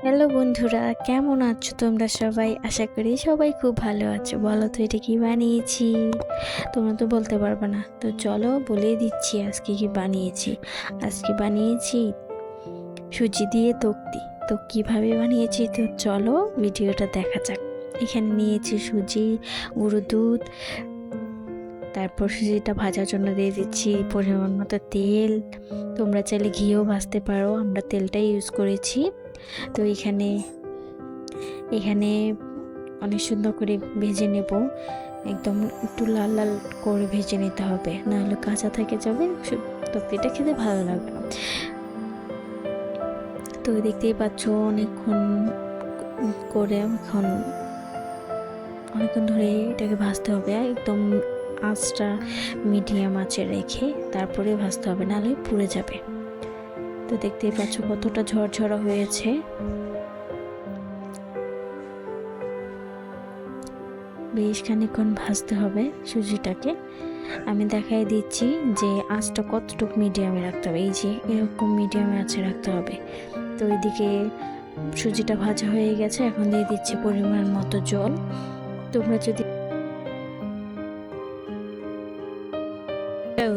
Hello বন্ধুরা, কেমন আছো তোমরা সবাই? আশা করি সবাই খুব ভালো আছো। বলো তো এটা কি বানিয়েছি? তোমরা তো বলতে পারবে না, তো চলো বলে দিচ্ছি আজকে কি বানিয়েছি। আজকে বানিয়েছি সুজি দিয়ে তক্তি। তো কিভাবে বানিয়েছি তো চলো ভিডিওটা দেখা যাক। এখানে নিয়েছি সুজি, গুঁড়ো দুধ, তারপর সুজিটা ভাজার জন্য দিয়ে দিচ্ছি পরিমাণ মতো তেল। তোমরা চাইলে ঘিও ভাজতে পারো, আমরা তেলটাই ইউজ করেছি। তো এখানে এখানে অনেক সুন্দর করে ভেজে নেব, একদম একটু লাল লাল করে ভেজে নিতে হবে, নাহলে কাঁচা থেকে যাবে, তরকারিটা খেতে ভালো লাগবে না। তো দেখতেই পাচ্ছ অনেকক্ষণ করে অনেকক্ষণ ধরে এটাকে ভাজতে হবে, একদম আঁচটা মিডিয়াম আঁচে রেখে তারপরে ভাজতে হবে, নাহলে পুড়ে যাবে। তো দেখতেই পাচ্ছ কতটা ঝরঝরা হয়েছে। বেশ খানিকক্ষণ ভাজতে হবে সুজিটাকে। আমি দেখাই দিচ্ছি যে আঁচটা কতটুকু মিডিয়ামে রাখতে হবে, এই যে এরকম মিডিয়ামে আঁচে রাখতে হবে। তো ওইদিকে সুজিটা ভাজা হয়ে গেছে, এখন দিয়ে দিচ্ছি পরিমাণ মতো জল। তোমরা যদি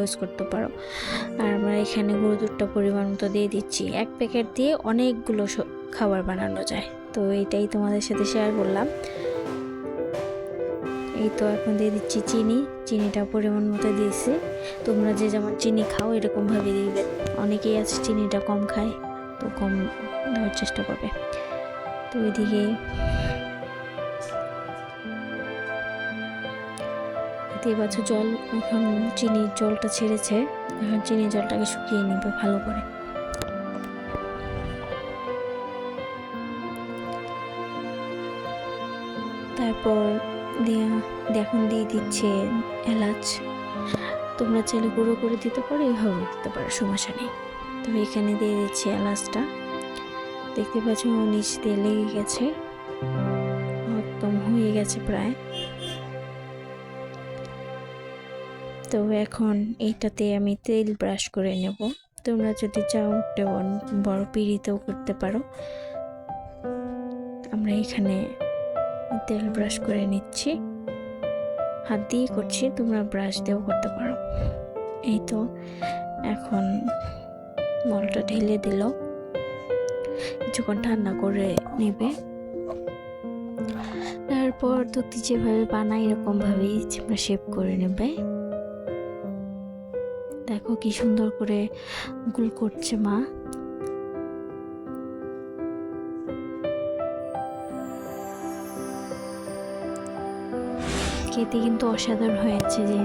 ইউজ করতে পারো। আর আমরা এখানে গুঁড়ো দুধটা পরিমাণ মতো দিয়ে দিচ্ছি। এক প্যাকেট দিয়ে অনেকগুলো খাবার বানানো যায়, তো এটাই তোমাদের সাথে শেয়ার করলাম। এই তো এখন দিয়ে দিচ্ছি চিনিটা পরিমাণ মতো দিয়েছি। তোমরা যে যেমন চিনি খাও এরকমভাবে দিবে। অনেকেই আছে চিনিটা কম খায়, তো কম দেওয়ার চেষ্টা করবে। তো ওইদিকে দিয়ে পাচ্ছ জল, এখন চিনির জলটা ছেড়েছে। এখন চিনির জলটাকে শুকিয়ে নিবে ভালো করে। তারপর এখন দিয়ে দিচ্ছে এলাচ। তোমরা চাইলে গুঁড়ো করে দিতে পারো, এভাবে দিতে পারো, সমস্যা নেই। তো এখানে দিয়ে দিচ্ছি এলাচটা। দেখতে পাচ্ছ নিচ দিয়ে লেগে গেছে, একদম হয়ে গেছে প্রায়। তো এখন এইটাতে আমি তেল ব্রাশ করে নেব। তোমরা যদি চাও বড় পিঁড়িতেও করতে পারো। আমরা এখানে তেল ব্রাশ করে নিচ্ছি, হাত দিয়ে করছি, তোমরা ব্রাশ দিয়েও করতে পারো। এই তো এখন বলটা ঢেলে দিল, কিছুক্ষণ ঠান্ডা করে নেবে। তারপর তক্তি যেভাবে বানাই এরকম ভাবেই তোমরা শেপ করে নেবে। দেখো কি সুন্দর করে গোল করছে মা। খেতে কিন্তু অসাধারণ হয়েছে। যে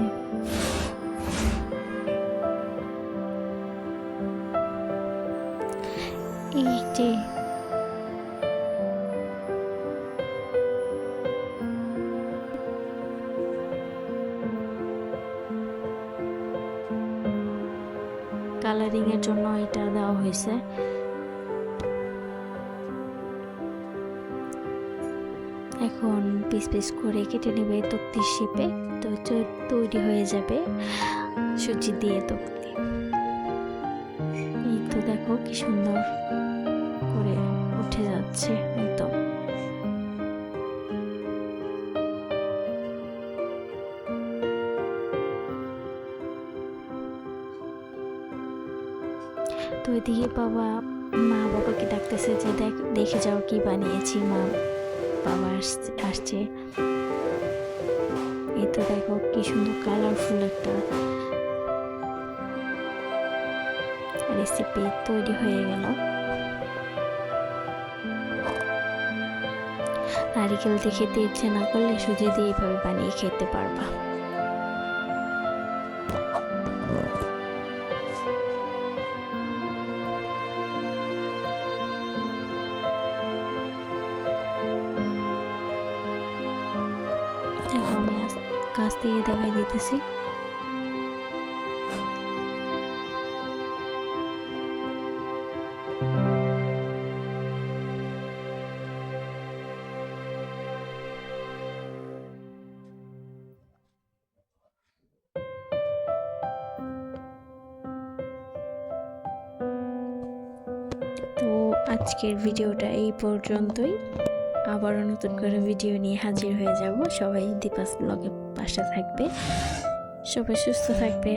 এই যে কালারিং এর জন্য এটা দেওয়া হয়েছে। এখন পিস পিস করে কেটে নেবে তক্তির শেপে। তো তৈরি হয়ে যাবে সুজি দিয়ে তক্তি। এই তো দেখো কি সুন্দর করে উঠে যাচ্ছে একদম। তো এদিকে মা বাবাকে ডাকতেছে যে দেখে যাও কি বানিয়েছি। বাবা আসছে। এই তো দেখো কি সুন্দর কালারফুল একটা রেসিপি তৈরি হয়ে গেল। নারিকেল দিয়ে খেতে ইচ্ছে না করলে সুজি দিয়ে এইভাবে বানিয়ে খেতে পারবা। এখন আমি কাছ থেকে দেখাই দিতেছি। তো আজকের ভিডিওটা এই পর্যন্তই। আবারও নতুন করে ভিডিও নিয়ে হাজির হয়ে যাব। সবাই দীপাস ব্লগে পাশে থাকবে, সবাই সুস্থ থাকবে।